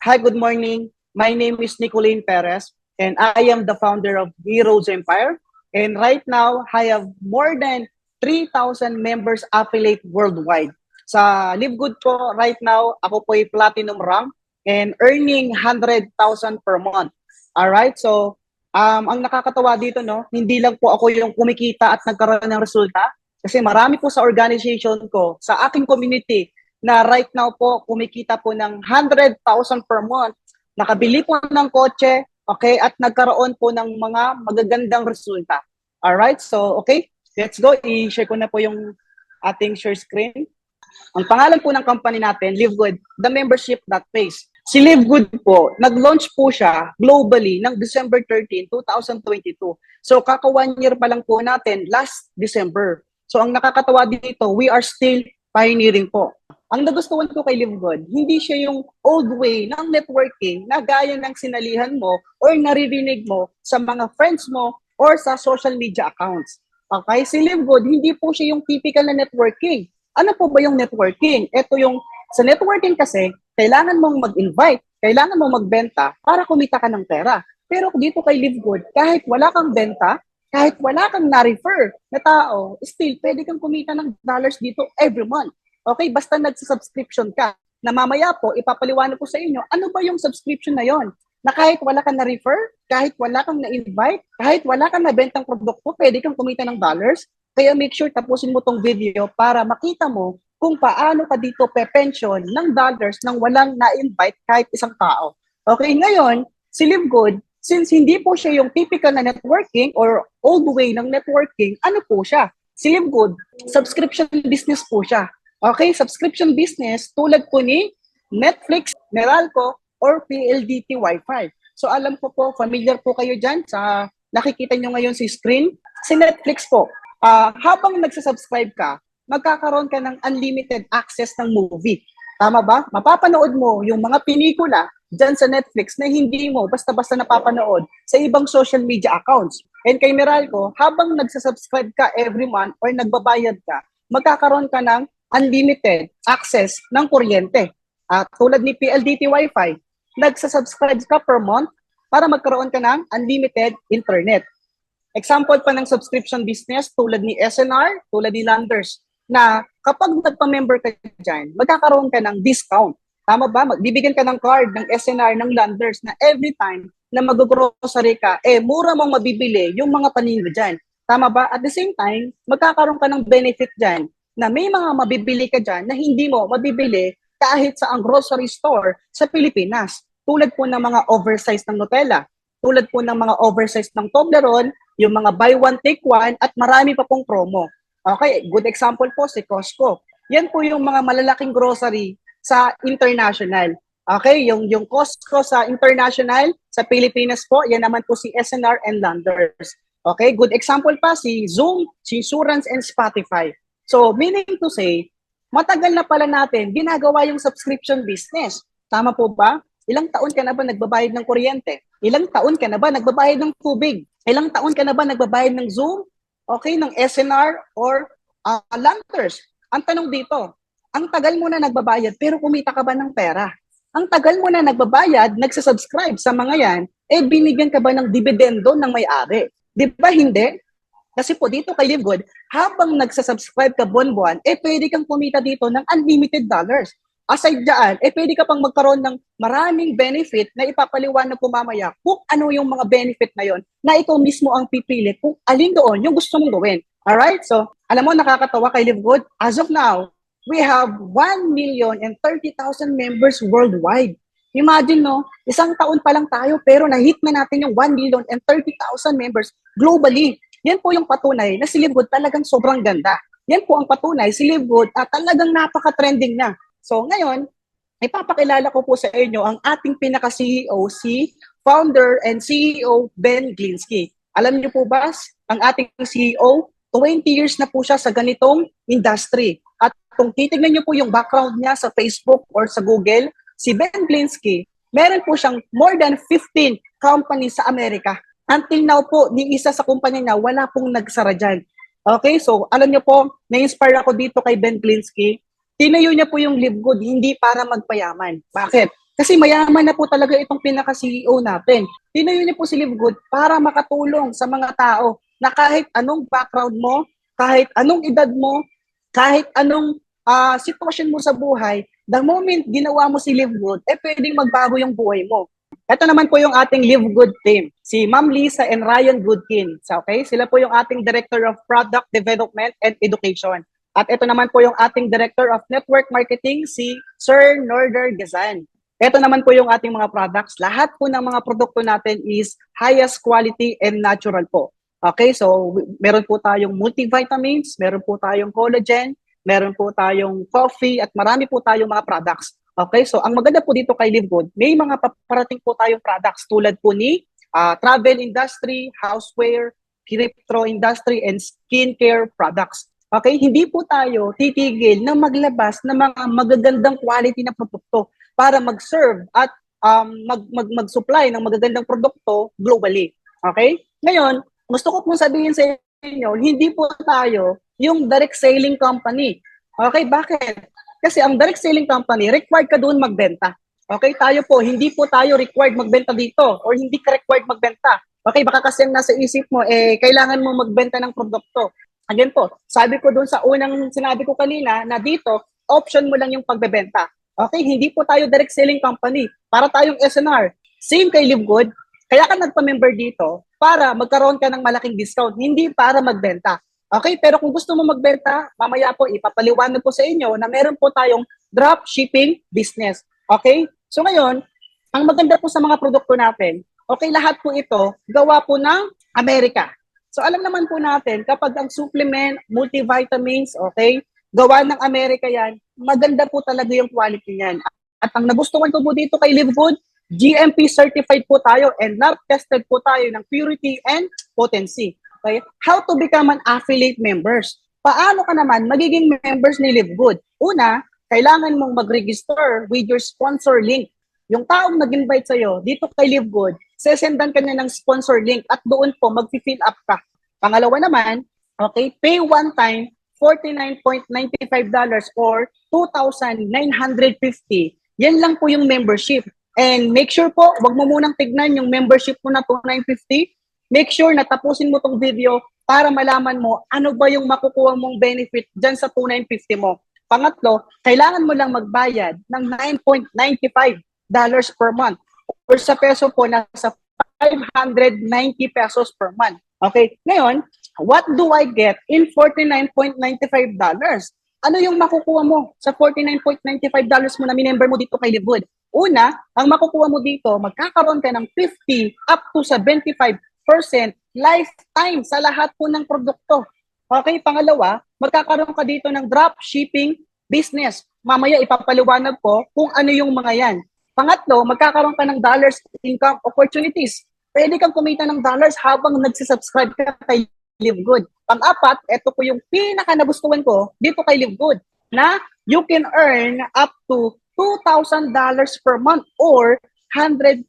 Hi, good morning. My name is Nicolene Perez, and I am the founder of Heroes Empire. And right now, I have more than 3,000 members affiliate worldwide. Sa Live Good po, right now, ako po ay platinum rank and earning 100,000 per month. Alright, so ang nakakatawa dito, no, hindi lang po ako yung kumikita at nagkaroon ng resulta. Kasi marami po sa organization ko, sa aking community, na right now po kumikita po ng 100,000 per month, nakabili po ng kotse, okay, at nagkaroon po ng mga magagandang resulta. Alright, so okay, let's go. I-share ko na po yung ating share screen. Ang pangalan po ng company natin, Live Good, the membership that pays. Si Live Good po, nag-launch po siya globally ng December 13, 2022. So kaka 1 year pa lang po natin last December. So ang nakakatawa dito, we are still pioneering po. Ang nagustuhan ko kay Live Good, hindi siya yung old way ng networking na gaya ng sinalihan mo or naririnig mo sa mga friends mo or sa social media accounts. Okay, si Live Good, hindi po siya yung typical na networking. Ano po ba yung networking? Ito yung, sa networking kasi, kailangan mong mag-invite, kailangan mong magbenta para kumita ka ng pera. Pero dito kay Live Good, kahit wala kang benta, kahit wala kang na-refer na tao, still, pwede kang kumita ng dollars dito every month. Okay, basta nagsasubscription ka. Na mamaya po, ipapaliwanag ko sa inyo, ano ba yung subscription na yon? Na kahit wala kang na-refer, kahit wala kang na-invite, kahit wala kang nabentang produkto, pwede kang kumita ng dollars. Kaya make sure tapusin mo tong video para makita mo kung paano ka dito pe-pension ng dollars nang walang na-invite kahit isang tao. Okay, ngayon, si Live Good, since hindi po siya yung typical na networking or old way ng networking, ano po siya? Si Live Good, subscription business po siya. Okay, subscription business tulad po ni Netflix, Meralco, or PLDT Wi-Fi. So alam ko po, familiar po kayo dyan sa nakikita nyo ngayon sa screen. Si Netflix po, habang nagsasubscribe ka, magkakaroon ka ng unlimited access ng movie. Tama ba? Mapapanood mo yung mga pelikula dyan sa Netflix na hindi mo basta-basta napapanood sa ibang social media accounts. And kay Meralco, habang nagsasubscribe ka every month or nagbabayad ka, magkakaroon ka ng unlimited access ng kuryente. Tulad ni PLDT Wi-Fi, nagsasubscribe ka per month para magkaroon ka ng unlimited internet. Example pa ng subscription business tulad ni SNR, tulad ni Landers, na kapag nagpa-member ka dyan, magkakaroon ka ng discount. Tama ba? Bibigyan ka ng card ng SNR, ng Landers, na every time na mag-grocery ka, mura mong mabibili yung mga paninda dyan. Tama ba? At the same time, magkakaroon ka ng benefit dyan na may mga mabibili ka dyan na hindi mo mabibili kahit sa ang grocery store sa Pilipinas. Tulad po ng mga oversized ng Nutella, tulad po ng mga oversized ng Toblerone, yung mga buy one, take one, at marami pa pong promo. Okay, good example po si Costco. Yan po yung mga malalaking grocery sa international. Okay, yung Costco sa international, sa Pilipinas po, yan naman po si SNR and Landers. Okay, good example pa si Zoom, si Insurance, and Spotify. So, meaning to say, matagal na pala natin ginagawa yung subscription business. Tama po ba? Ilang taon ka na ba nagbabayad ng kuryente? Ilang taon ka na ba nagbabayad ng tubig? Ilang taon ka na ba nagbabayad ng Zoom? Okay, ng SNR or Landers? Ang tanong dito, ang tagal mo na nagbabayad pero kumita ka ba ng pera? Ang tagal mo na nagbabayad, nagsasubscribe sa mga yan, binigyan ka ba ng dividendo ng may-ari? Di ba hindi? Kasi po dito kay Live Good, habang nagsasubscribe ka buwan-buwan, pwede kang kumita dito ng unlimited dollars. Aside dyan, pwede ka pang magkaroon ng maraming benefit na ipapaliwanag ko mamaya kung ano yung mga benefit na yon na ikaw mismo ang pipili kung alin doon yung gusto mong gawin. Alright? So, alam mo, nakakatawa kay Live Good. As of now, we have 1,030,000 members worldwide. Imagine, no? Isang taon pa lang tayo pero na-hit na natin yung 1,030,000 members globally. Yan po yung patunay na si Live Good talagang sobrang ganda. Yan po ang patunay, si Live Good talagang napaka-trending na. So ngayon, ipapakilala ko po sa inyo ang ating pinaka-CEO, si founder and CEO Ben Glinsky. Alam niyo po ba, ang ating CEO, 20 years na po siya sa ganitong industry. At kung titignan niyo po yung background niya sa Facebook or sa Google, si Ben Glinsky, meron po siyang more than 15 companies sa Amerika. Until now po, ni isa sa kumpanya niya, wala pong nagsara dyan. Okay, so alam niyo po, na-inspire ako dito kay Ben Glinsky. Tinayo niya po yung Live Good, hindi para magpayaman. Bakit? Kasi mayaman na po talaga itong pinaka-CEO natin. Tinayo niyo po si Live Good para makatulong sa mga tao na kahit anong background mo, kahit anong edad mo, kahit anong sitwasyon mo sa buhay, the moment ginawa mo si Live Good, pwedeng magbago yung buhay mo. Ito naman po yung ating Live Good team, si Ma'am Lisa and Ryan Goodkin. So, okay? Sila po yung ating Director of Product Development and Education. At ito naman po yung ating Director of Network Marketing, si Sir Norder Gazan. Ito naman po yung ating mga products. Lahat po ng mga produkto natin is highest quality and natural po. Okay, so meron po tayong multivitamins, meron po tayong collagen, meron po tayong coffee, at marami po tayong mga products. Okay, so ang maganda po dito kay Live Good, may mga paparating po tayong products tulad po ni travel industry, houseware, crypto industry, and skincare products. Okay, hindi po tayo titigil na maglabas ng mga magagandang quality na produkto para mag-serve at mag-supply ng magagandang produkto globally. Okay? Ngayon, gusto ko pong sabihin sa inyo, hindi po tayo yung direct selling company. Okay, bakit? Kasi ang direct selling company, required ka doon magbenta. Okay, tayo po, hindi po tayo required magbenta dito or hindi ka required magbenta. Okay, baka kasi ang nasa isip mo, kailangan mo magbenta ng produkto. Again po, sabi ko doon sa unang sinabi ko kanina na dito, option mo lang yung pagbebenta. Okay, hindi po tayo direct selling company. Para tayong SNR. Same kay Live Good. Kaya ka nagpa-member dito para magkaroon ka ng malaking discount, hindi para magbenta. Okay, pero kung gusto mo magbenta, mamaya po ipapaliwanag ko sa inyo na meron po tayong drop shipping business. Okay? So ngayon, ang maganda po sa mga produkto natin, okay, lahat po ito gawa po ng Amerika. So alam naman po natin, kapag ang supplement, multivitamins, okay, gawa ng Amerika yan, maganda po talaga yung quality niyan. At ang nagustuhan ko po dito kay Live Good, GMP certified po tayo and lab tested po tayo ng purity and potency. Okay? How to become an affiliate members. Paano ka naman magiging members ni Live Good? Una, kailangan mong mag-register with your sponsor link. Yung taong nag-invite sa'yo dito kay Live Good, sesendan ka niya ng sponsor link at doon po mag-fill up ka. Pangalawa naman, okay, pay one time $49.95 or 2,950. Yan lang po yung membership. And make sure po, wag mo munang tignan yung membership mo na 2,950. Make sure na tapusin mo tong video para malaman mo ano ba yung makukuha mong benefit dyan sa 2,950 mo. Pangatlo, kailangan mo lang magbayad ng $9.95 per month or sa peso po nasa 590 pesos per month. Okay, ngayon, what do I get in $49.95? Ano yung makukuha mo sa $49.95 mo na minember mo dito kay Live Good? Una, ang makukuha mo dito, magkakaroon ka ng 50 up to 75% lifetime sa lahat po ng produkto. Okay, pangalawa, magkakaroon ka dito ng drop shipping business. Mamaya ipapaliwanag ko kung ano yung mga yan. Pangatlo, magkakaroon ka ng dollars income opportunities. Pwede kang kumita ng dollars habang nagsisubscribe ka kay Live Good. Pang-apat, ito po yung pinaka-nagustuhan ko dito kay Live Good na you can earn up to $2,000 per month or 114,000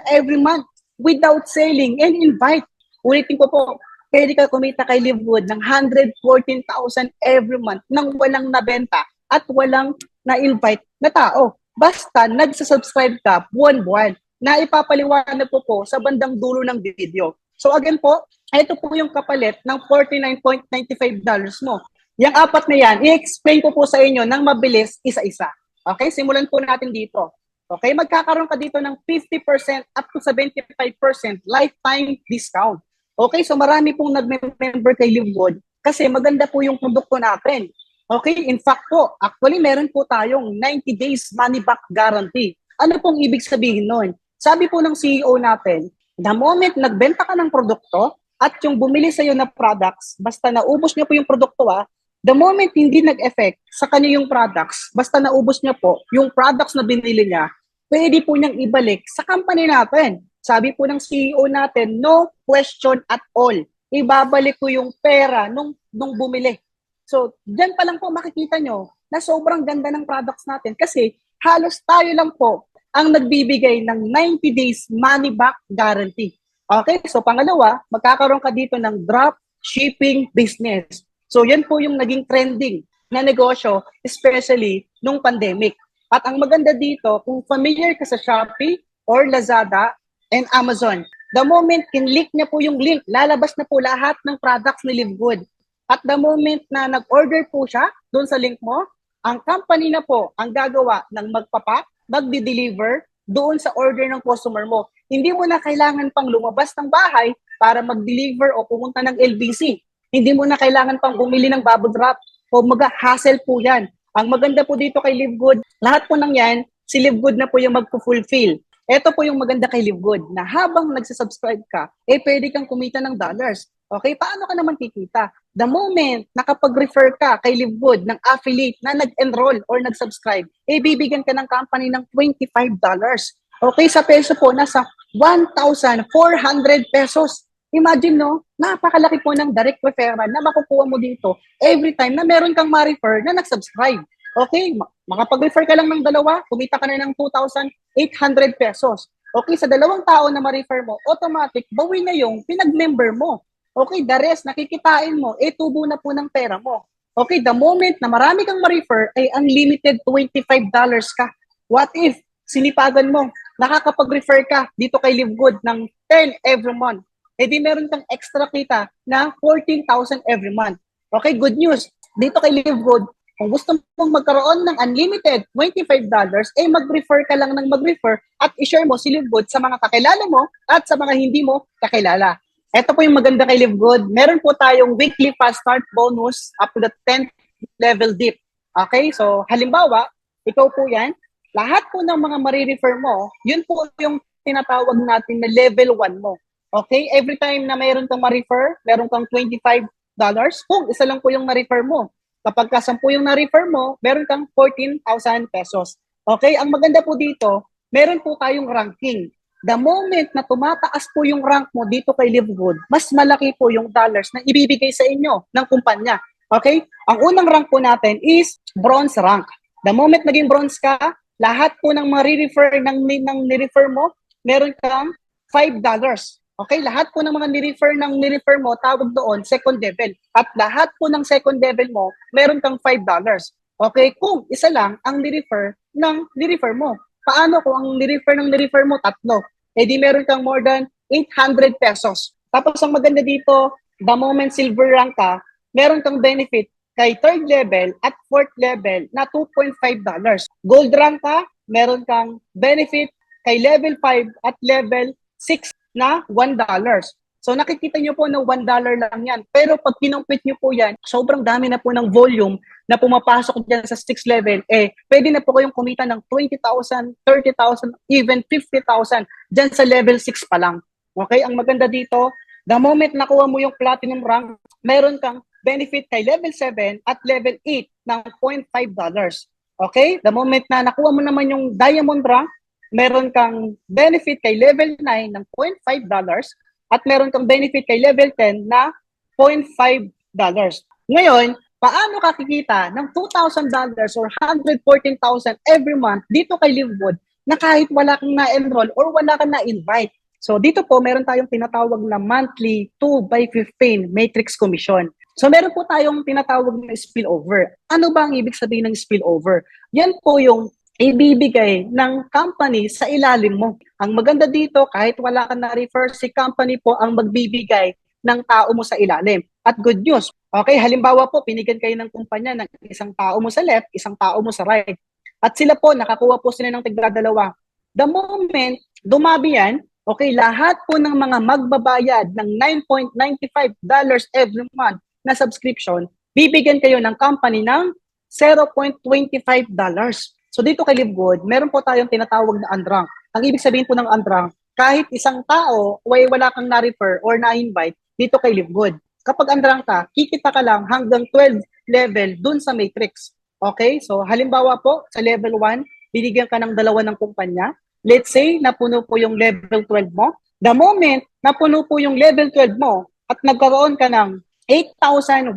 every month without selling and invite. Ulitin ko po, pwede ka kumita kay Live Good ng 114,000 every month nang walang nabenta at walang na-invite na tao. Basta nagsasubscribe ka buwan-buwan na ipapaliwanag ko po sa bandang dulo ng video. So again po, ito po yung kapalit ng $49.95 mo. Yung apat na yan, i-explain ko po sa inyo ng mabilis isa-isa. Okay, simulan po natin dito. Okay, magkakaroon ka dito ng 50% up to 75% lifetime discount. Okay, so marami pong nag-member kay Live Good kasi maganda po yung produkto natin. Okay, in fact po, actually meron po tayong 90 days money back guarantee. Ano pong ibig sabihin nun? Sabi po ng CEO natin, the moment nagbenta ka ng produkto at yung bumili sa'yo na products, basta naubos niya po yung produkto the moment hindi nag-effect sa kanya yung products, basta naubos niya po yung products na binili niya, pwede po niyang ibalik sa company natin. Sabi po ng CEO natin, no question at all. Ibabalik ko yung pera nung bumili. So, dyan pa lang po makikita nyo na sobrang ganda ng products natin kasi halos tayo lang po ang nagbibigay ng 90 days money back guarantee. Okay, so pangalawa, magkakaroon ka dito ng drop shipping business. So yan po yung naging trending na negosyo, especially nung pandemic. At ang maganda dito, kung familiar ka sa Shopee or Lazada and Amazon, the moment kinlik niya po yung link, lalabas na po lahat ng products ni Live Good. At the moment na nag-order po siya doon sa link mo, ang company na po ang gagawa ng magpapak, magdi-deliver doon sa order ng customer mo. Hindi mo na kailangan pang lumabas ng bahay para mag-deliver o pumunta ng LBC. Hindi mo na kailangan pang bumili ng bubble wrap o mag-hassle po yan. Ang maganda po dito kay Live Good, lahat po ng yan, si Live Good na po yung magpo-fulfill. Ito po yung maganda kay Live Good, na habang nagsasubscribe ka, pwede kang kumita ng dollars. Okay, paano ka naman kikita? The moment nakapag-refer ka kay Live Good ng affiliate na nag-enroll or nag-subscribe, bibigyan ka ng company ng $25. Okay, sa peso po, nasa 1,400 pesos. Imagine, no? Napakalaki po ng direct referral na makukuha mo dito every time na meron kang ma-refer na nag-subscribe. Okay, makapag-refer ka lang ng dalawa, kumita ka na ng 2,800 pesos. Okay, sa dalawang tao na ma-refer mo, automatic, bawi na yung pinag-member mo. Okay, the rest, nakikitain mo, tubo na po ng pera mo. Okay, the moment na marami kang ma-refer, ay unlimited $25 ka. What if, sinipagan mo, nakakapag-refer ka dito kay Live Good ng 10 every month. Di meron kang extra kita na 14,000 every month. Okay, good news. Dito kay Live Good, kung gusto mong magkaroon ng unlimited $25, mag-refer ka lang ng mag-refer at i-share mo si Live Good sa mga kakilala mo at sa mga hindi mo kakilala. Ito po yung maganda kay Live Good. Meron po tayong weekly fast start bonus up to the 10th level dip. Okay, so halimbawa, ikaw po yan, lahat po ng mga marirefer mo, yun po yung tinatawag natin na level 1 mo. Okay? Every time na mayroon kang ma-refer, meron kang $25. Kung isa lang po yung na-refer mo. Kapag ka 10 yung na-refer mo, meron kang 14,000 pesos. Okay? Ang maganda po dito, meron po tayong ranking. The moment na tumataas po yung rank mo dito kay Live Good, mas malaki po yung dollars na ibibigay sa inyo ng kumpanya. Okay? Ang unang rank po natin is bronze rank. The moment naging bronze ka, lahat po ng ma-refer ng ni-refer mo, meron kang $5. Okay, lahat po ng mga ni-refer mo, tawag doon second level. At lahat po ng second level mo, meron kang $5. Okay, kung isa lang ang ni-refer mo. Paano kung ang ni-refer mo, tatlo? Di meron kang more than 800 pesos. Tapos ang maganda dito, the moment silver rank ka, meron kang benefit kay third level at fourth level na $2.5. Gold rank ka, meron kang benefit kay level 5 at level 6 na $1. So nakikita nyo po na $1 lang yan. Pero pag kinumpit nyo po yan, sobrang dami na po ng volume na pumapasok dyan sa 6th level, pwede na po kayong kumita ng 20,000, 30,000, even 50,000 dyan sa level 6 pa lang. Okay, ang maganda dito, the moment nakuha mo yung platinum rank, meron kang benefit kay level 7 at level 8 ng $0.5. Okay, the moment na nakuha mo naman yung diamond rank, meron kang benefit kay level 9 ng $0.5 at meron kang benefit kay level 10 na $0.5. Ngayon, paano ka kikita ng $2,000 or 114,000 every month dito kay Live Good na kahit wala kang na-enroll or wala kang na-invite? So dito po, meron tayong tinatawag na monthly 2/15 matrix commission. So meron po tayong tinatawag na spillover. Ano ba ang ibig sabihin ng spillover? Yan po yung ibibigay ng company sa ilalim mo. Ang maganda dito, kahit wala ka na-refer, si company po ang magbibigay ng tao mo sa ilalim. At good news, okay, halimbawa po, pinigyan kayo ng kumpanya ng isang tao mo sa left, isang tao mo sa right. At sila po, nakakuha po sila ng tigdadalawa. The moment dumabi yan, okay, lahat po ng mga magbabayad ng $9.95 every month na subscription, bibigyan kayo ng company ng $0.25. So dito kay Live Good, meron po tayong tinatawag na unrank. Ang ibig sabihin po ng unrank, kahit isang tao wala kang na-refer or na-invite dito kay Live Good. Kapag unrank ka, kikita ka lang hanggang 12 level dun sa matrix. Okay? So halimbawa po, sa level 1, binigyan ka ng dalawa ng kumpanya. Let's say, napuno po yung level 12 mo. The moment napuno po yung level 12 mo at nagkaroon ka ng 8,190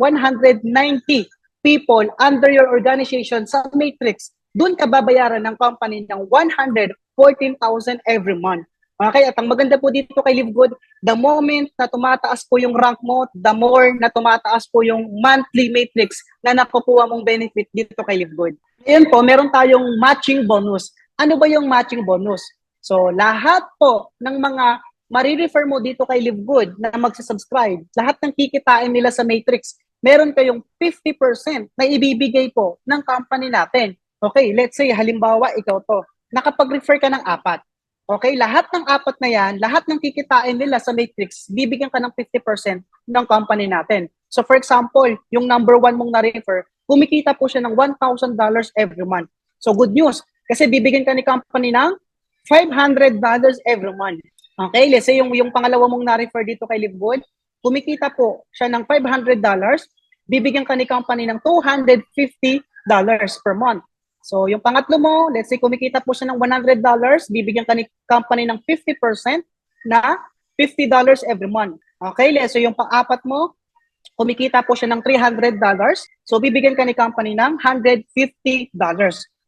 people under your organization sa matrix, doon ka babayaran ng company ng 114,000 every month. Okay, at ang maganda po dito kay Live Good, the moment na tumataas po yung rank mo, the more na tumataas po yung monthly matrix na nakukuha mong benefit dito kay Live Good. Ngayon po, meron tayong matching bonus. Ano ba yung matching bonus? So, lahat po ng mga marirefer mo dito kay Live Good na magsasubscribe, lahat ng kikitain nila sa matrix, meron kayong 50% na ibibigay po ng company natin. Okay, let's say, halimbawa, ikaw to, nakapag-refer ka ng 4. Okay, lahat ng 4 na yan, lahat ng kikitain nila sa matrix, bibigyan ka ng 50% ng company natin. So for example, yung number 1 mong na-refer, kumikita po siya ng $1,000 every month. So good news, kasi bibigyan ka ni company ng $500 every month. Okay, let's say yung pangalawa mong na-refer dito kay Live Good, kumikita po siya ng $500, bibigyan ka ni company ng $250 per month. So, yung pangatlo mo, let's say kumikita po siya ng $100, bibigyan ka ni company ng 50% na $50 every month. Okay, so yung pang-apat mo, kumikita po siya ng $300, so bibigyan ka ni company ng $150.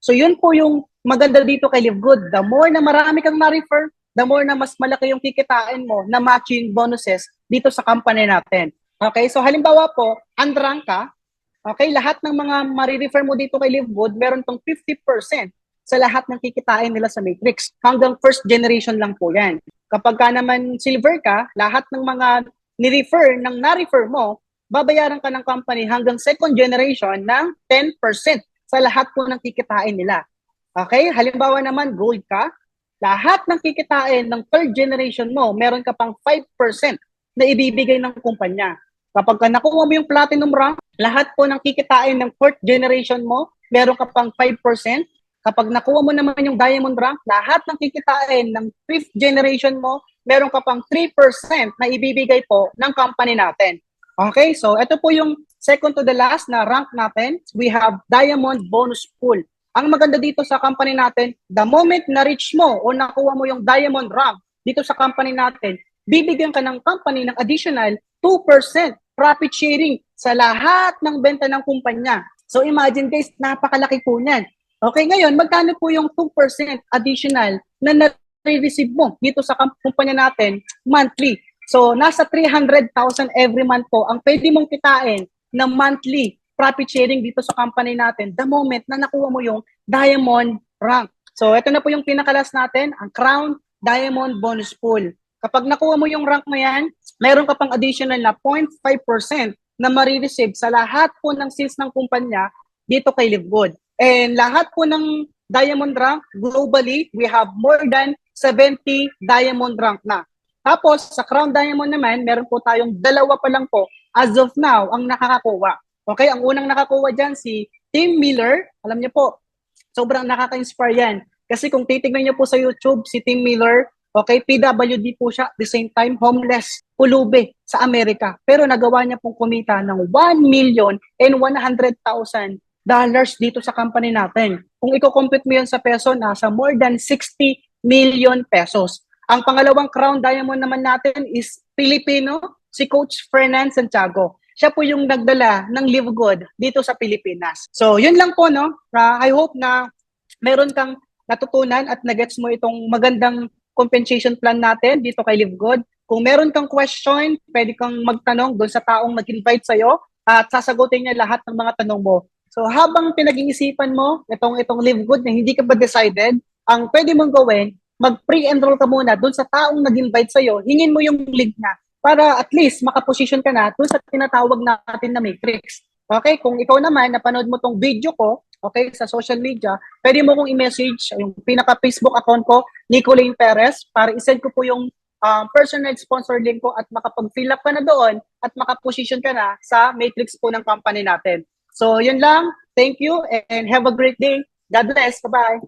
So, yun po yung maganda dito kay Live Good. The more na marami kang ma-refer, the more na mas malaki yung kikitain mo na matching bonuses dito sa company natin. Okay, so halimbawa po, unrank ka, okay, lahat ng mga marirefer mo dito kay Live Good, meron tong 50% sa lahat ng kikitain nila sa matrix. Hanggang first generation lang po yan. Kapag ka naman silver ka, lahat ng mga ni-refer, ng na-refer mo, babayaran ka ng company hanggang second generation ng 10% sa lahat po ng kikitain nila. Okay, halimbawa naman gold ka, lahat ng kikitain ng third generation mo, meron ka pang 5% na ibibigay ng kumpanya. Kapag ka nakuha mo yung platinum rank, lahat po ng kikitain ng 4th generation mo, meron ka pang 5%. Kapag nakuha mo naman yung diamond rank, lahat ng kikitain ng 5th generation mo, meron ka pang 3% na ibibigay po ng company natin. Okay, so ito po yung second to the last na rank natin. We have diamond bonus pool. Ang maganda dito sa company natin, the moment na-reach mo o nakuha mo yung diamond rank dito sa company natin, bibigyan ka ng company ng additional 2% profit sharing sa lahat ng benta ng kumpanya. So imagine guys, napakalaki po niyan. Okay, ngayon, magkano po yung 2% additional na na-receive mo dito sa kumpanya natin monthly? So nasa 300,000 every month po ang pwede mong kitain na monthly profit sharing dito sa company natin the moment na nakuha mo yung diamond rank. So ito na po yung pinakalas natin, ang Crown Diamond Bonus Pool. Kapag nakuha mo yung rank na yan, meron ka pang additional na 0.5% na marireceive sa lahat po ng sales ng kumpanya dito kay Live Good. And lahat po ng diamond rank, globally, we have more than 70 diamond rank na. Tapos, sa Crown Diamond naman, meron po tayong 2 pa lang po as of now ang nakakakuha. Okay, ang unang nakakuha dyan si Tim Miller. Alam niyo po, sobrang nakaka-inspire yan. Kasi kung titignan niyo po sa YouTube, si Tim Miller, okay, PWD po siya, at the same time, homeless, pulube sa Amerika. Pero nagawa niya pong kumita ng $1,100,000 dito sa company natin. Kung i-compute mo yun sa peso, nasa more than 60 million pesos. Ang pangalawang Crown Diamond naman natin is Filipino, si Coach Fernan Santiago. Siya po yung nagdala ng Live Good dito sa Pilipinas. So, yun lang po, no? I hope na meron kang natutunan at nagets mo itong magandang compensation plan natin dito kay Live Good. Kung meron kang question, pwede kang magtanong doon sa taong nag-invite sa'yo at sasagutin niya lahat ng mga tanong mo. So habang pinag-iisipan mo itong Live Good na hindi ka ba decided, ang pwede mong gawin, mag-pre-enroll ka muna doon sa taong nag-invite sa'yo, hingin mo yung link na para at least makaposition ka na doon sa tinatawag natin na matrix. Okay, kung ikaw naman, napanood mo tong video ko, okay, sa social media, pwede mo kong i-message yung pinaka-Facebook account ko, Nicolene Perez, para isend ko po yung personal sponsor link ko at makapag-fill up ka na doon at makaposition ka na sa matrix po ng company natin. So, yun lang. Thank you and have a great day. God bless. Bye-bye.